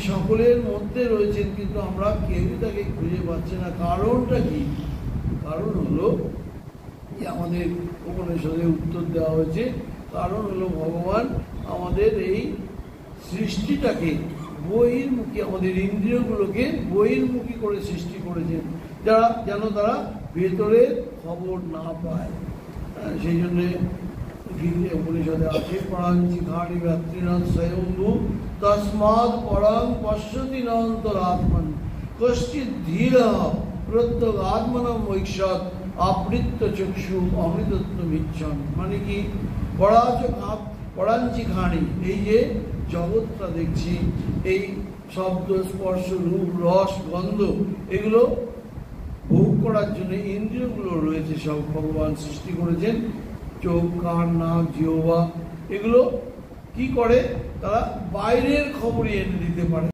সকলের মধ্যে রয়েছেন, কিন্তু আমরা কেউই তাকে খুঁজে পাচ্ছি না। কারণটা কি? কারণ হলো আমাদের উপনিষদে উত্তর দেওয়া হয়েছে, কারণ হলো ভগবান আমাদের এই সৃষ্টিটাকে বহির্মুখী, আমাদের ইন্দ্রিয়গুলোকে বহির্মুখী করে সৃষ্টি করেছেন, যেন তারা ভেতরের খবর না পায়। সেই জন্যে উপনিষদে আছে, পরাঞ্চি ঘাড়ি রাত্রিনাথ স্বয়ম্ভু তস্মাৎ পরাং পশ্যতি নন্তরাত্মন কশ্চিৎ ধীরঃ প্রত্যগ আত্মনম ঐক্ষত আবৃত্ত চক্ষু অমৃতত্বমিচ্ছন। মানে কি? পরাঞ্চি ঘাড়ি, এই যে জগৎটা দেখছি, এই শব্দ স্পর্শ রূপ রস গন্ধ, এগুলো ভোগ করার জন্য ইন্দ্রিয়গুলো রয়েছে, সব ভগবান সৃষ্টি করেছেন। চোখ, কান, নাক, জিহ্বা, এগুলো কি করে? তারা বাইরের খবরই এনে দিতে পারে।